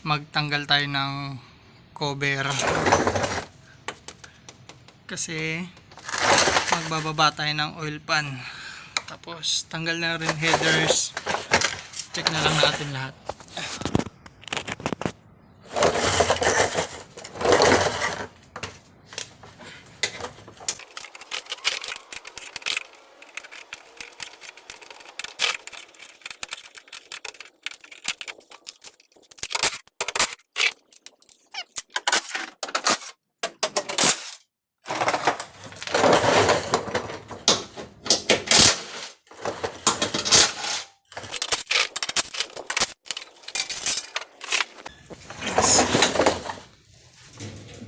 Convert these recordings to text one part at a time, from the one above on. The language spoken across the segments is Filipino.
magtanggal tayo ng cover kasi magbababa tayo ng oil pan, tapos tanggal na rin headers, check na lang natin lahat.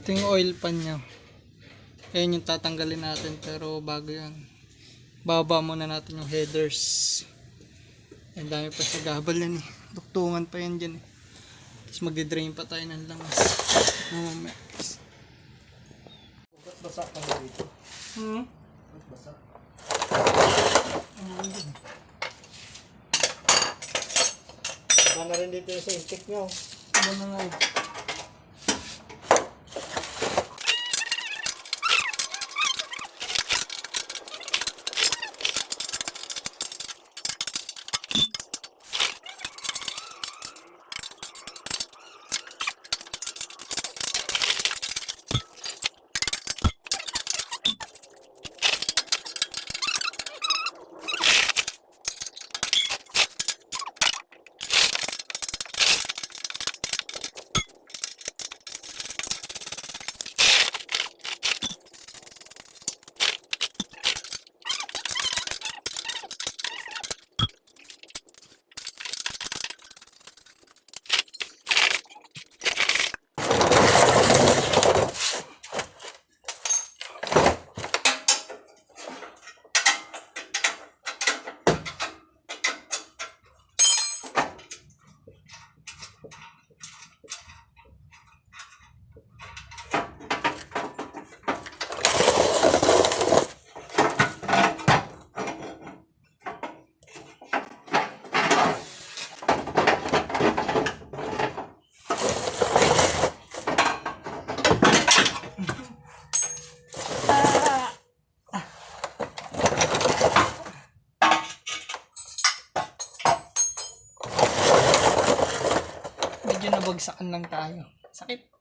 Ito yung oil pan nya. Ayan yung tatanggalin natin, pero bago yan, baba muna natin yung headers. Ang dami pa sa gabal yan eh. Duktungan pa yan dyan eh. Tapos magdi-drain pa tayo ng langas. Ba't basa ka na dito? Ba't basa? Baka na rin dito yung sa intake nyo. Ano na nga eh. Medyo nabagsakan lang tayo. Sakit.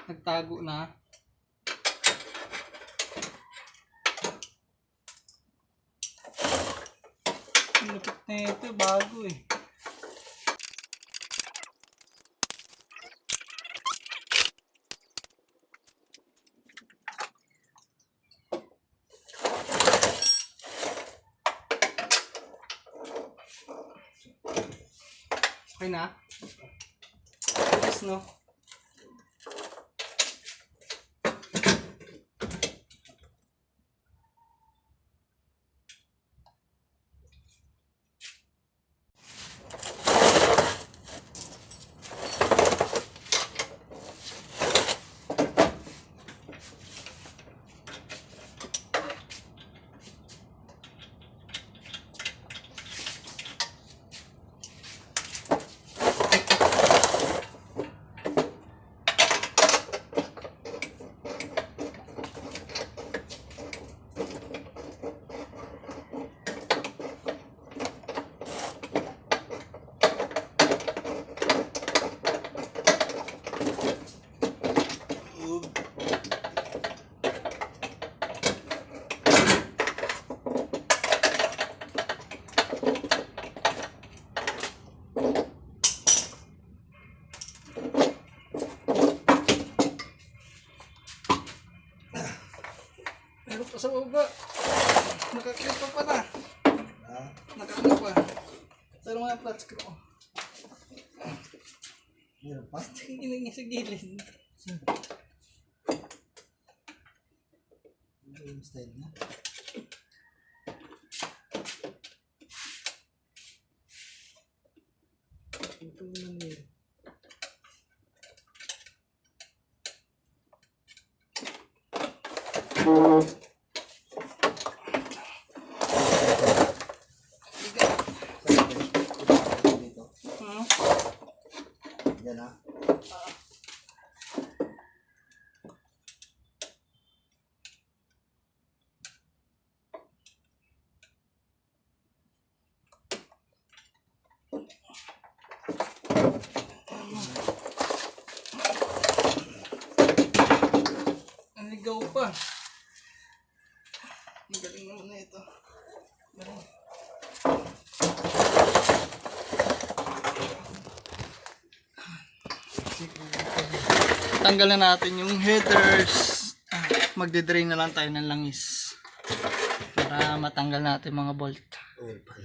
Nagtago na. Ang lupit na ito, bago eh. Okay na? Yes, no? Meron pa sa baba. Nakakit pa pala. Nakakit pa. Pero mga flat screw. Meron pa. Ha? Tingnan niya sa gilid. Ano yung style niya? Ito naman eh. Dito. Hmm? Yan ha. Ang ligaw pa. Ang galing naman na ito. Galing. Tanggal na natin yung headers. Magde-drain na lang tayo ng langis para matanggal natin mga bolt. Oil pan.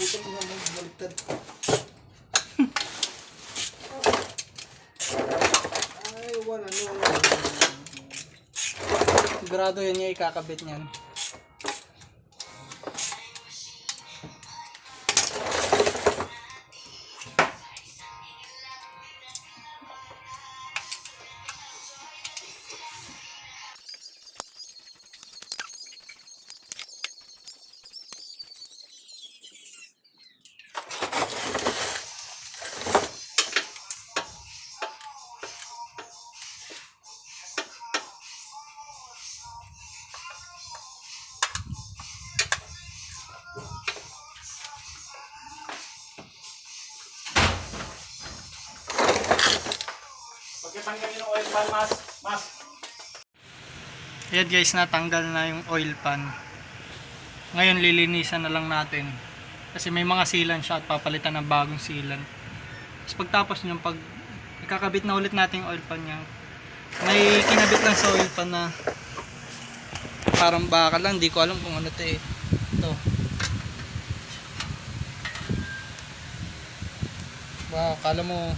Putang ina mo, baliktad. Ay, wala. Sigurado yan niya ikakabit niyan. Pagkatanggalin ng oil pan, mas. Ayan guys, natanggal na yung oil pan. Ngayon lilinisan na lang natin. Kasi may mga sealant siya at papalitan ng bagong sealant. Tapos pagtapos nyo, pag ikakabit na ulit natin yung oil pan niya, may kinabit lang sa oil pan na parang baka lang, di ko alam kung ano ito eh. Ito. Wow, kala mo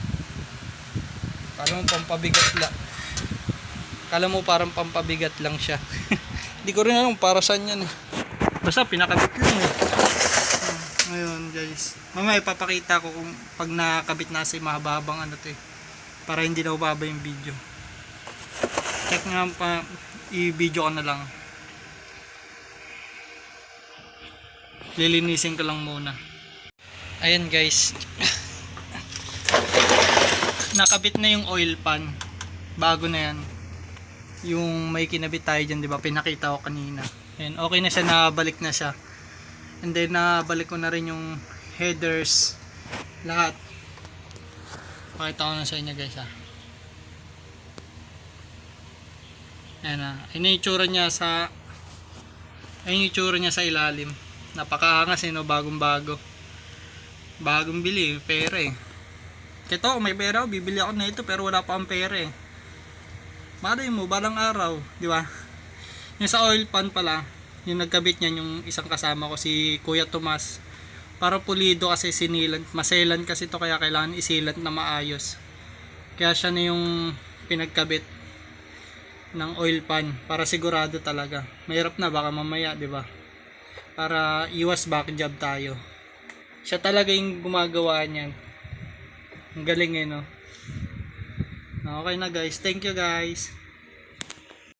pampabigat lang. Kala mo parang pampabigat lang siya. Hindi ko rin alam para saan yan eh. Basta pinakabit lang eh. Ngayon guys, mamaya ipapakita ko kung pag nakabit na sa mahaba-habang ano to eh. Para hindi na ubaba yung video. Check nga pa, i-video ko na lang. Lilinisin ko lang muna. Ayan guys. Nakabit na yung oil pan. Bago na yan. Yung may kinabit tayo dyan, di ba? Pinakita ko kanina. And okay na siya, nabalik na siya. And then nabalik ko na rin yung headers lahat. Pakita ko na sa inyo guys ha. Ayan na. Ayun yung itsura niya sa ilalim. Napakaangas no, bagong bago. Bagong bili, pera eh. Kito, may pera, bibili ako na ito pero wala pa ang pera eh. Malay mo, balang araw, di ba? Yung sa oil pan pala, yung nagkabit niyan yung isang kasama ko, si Kuya Tomas. Para pulido kasi sinilan, maselan kasi to kaya kailangan isilat na maayos. Kaya siya na yung pinagkabit ng oil pan para sigurado talaga. Mahirap na baka mamaya, di ba? Para iwas back job tayo. Siya talaga yung gumagawa niyan. Ang galing eh no. Okay na guys. Thank you guys.